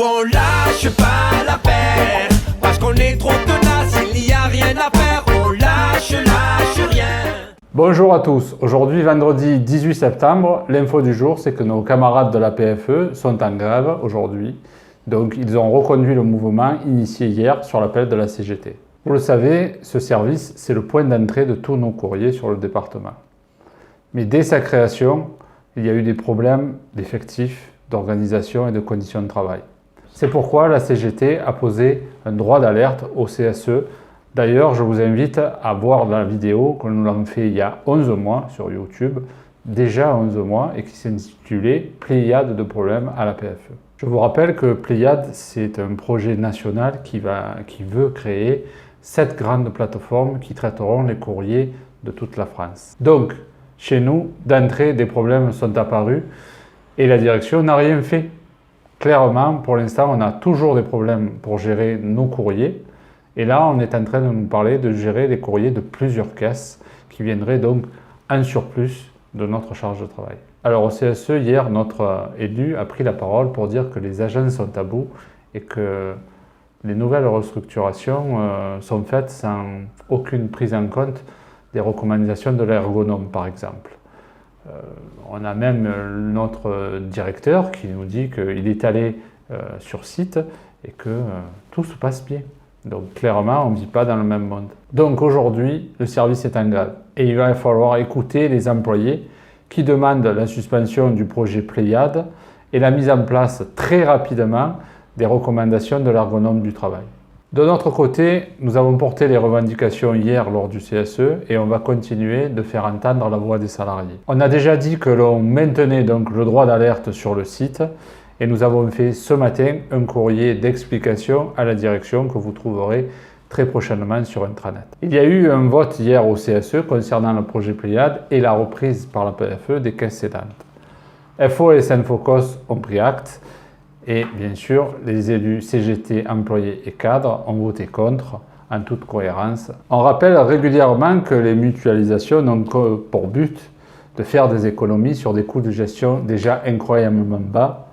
on lâche pas l'affaire, parce qu'on est trop tenace, il n'y a rien à faire, on lâche rien. Bonjour à tous, aujourd'hui vendredi 18 septembre, l'info du jour c'est que nos camarades de la PFE sont en grève aujourd'hui, donc ils ont reconduit le mouvement initié hier sur l'appel de la CGT. Vous le savez, ce service c'est le point d'entrée de tous nos courriers sur le département. Mais dès sa création, il y a eu des problèmes d'effectifs, d'organisation et de conditions de travail. C'est pourquoi la CGT a posé un droit d'alerte au CSE. D'ailleurs, je vous invite à voir la vidéo que nous avons fait il y a 11 mois sur YouTube, déjà 11 mois, et qui s'intitulait « Pléiade de problèmes à la PFE ». Je vous rappelle que Pléiade, c'est un projet national qui veut créer 7 grandes plateformes qui traiteront les courriers de toute la France. Donc, chez nous, d'entrée, des problèmes sont apparus et la direction n'a rien fait. Clairement, pour l'instant, on a toujours des problèmes pour gérer nos courriers. Et là, on est en train de nous parler de gérer les courriers de plusieurs caisses qui viendraient donc en surplus de notre charge de travail. Alors au CSE, hier, notre élu a pris la parole pour dire que les agences sont à bout et que les nouvelles restructurations sont faites sans aucune prise en compte des recommandations de l'ergonome, par exemple. On a même notre directeur qui nous dit qu'il est allé sur site et que tout se passe bien. Donc clairement, on ne vit pas dans le même monde. Donc aujourd'hui, le service est en grève et il va falloir écouter les employés qui demandent la suspension du projet Pléiade et la mise en place très rapidement des recommandations de l'ergonome du travail. De notre côté, nous avons porté les revendications hier lors du CSE et on va continuer de faire entendre la voix des salariés. On a déjà dit que l'on maintenait donc le droit d'alerte sur le site et nous avons fait ce matin un courrier d'explication à la direction que vous trouverez très prochainement sur intranet. Il y a eu un vote hier au CSE concernant le projet Pléiade et la reprise par la PFE des caisses cédantes. FO et SNFOCOS ont pris acte. Et bien sûr, les élus CGT, employés et cadres ont voté contre, en toute cohérence. On rappelle régulièrement que les mutualisations n'ont que pour but de faire des économies sur des coûts de gestion déjà incroyablement bas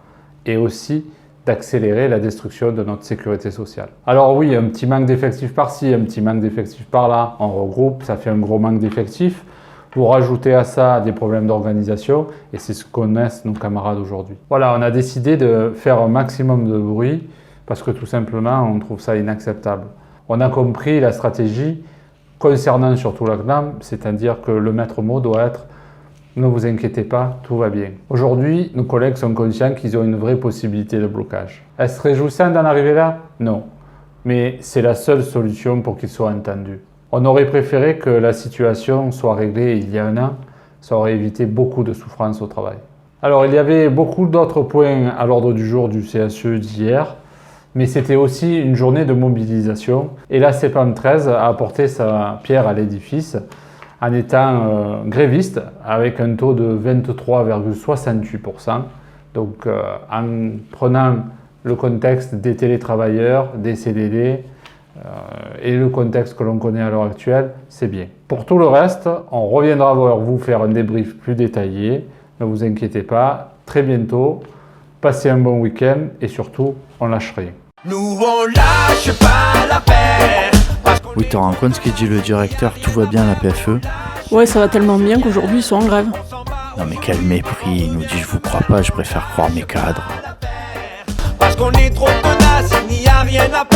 et aussi d'accélérer la destruction de notre sécurité sociale. Alors oui, un petit manque d'effectifs par-ci, un petit manque d'effectifs par-là, on regroupe, ça fait un gros manque d'effectifs. Vous rajoutez à ça des problèmes d'organisation et c'est ce que connaissent nos camarades aujourd'hui. Voilà, on a décidé de faire un maximum de bruit parce que tout simplement, on trouve ça inacceptable. On a compris la stratégie concernant surtout la CNAM, c'est-à-dire que le maître mot doit être « ne vous inquiétez pas, tout va bien ». Aujourd'hui, nos collègues sont conscients qu'ils ont une vraie possibilité de blocage. Est-ce réjouissant d'en arriver là? Non. Mais c'est la seule solution pour qu'ils soient entendus. On aurait préféré que la situation soit réglée il y a un an, ça aurait évité beaucoup de souffrance au travail. Alors il y avait beaucoup d'autres points à l'ordre du jour du CSE d'hier, mais c'était aussi une journée de mobilisation et la CEPAM 13 a apporté sa pierre à l'édifice en étant gréviste avec un taux de 23,68%, donc en prenant le contexte des télétravailleurs, des CDD, et le contexte que l'on connaît à l'heure actuelle, c'est bien. Pour tout le reste, on reviendra vers vous faire un débrief plus détaillé. Ne vous inquiétez pas, très bientôt. Passez un bon week-end et surtout, on lâche rien. Nous on lâche pas l'affaire. Oui, tu te rends compte ce qu'il dit le directeur, tout va bien à la PFE? Ouais, ça va tellement bien qu'aujourd'hui ils sont en grève. Non mais quel mépris, il nous dit je vous crois pas, je préfère croire mes cadres. Parce qu'on est trop tenace, il n'y a rien à faire.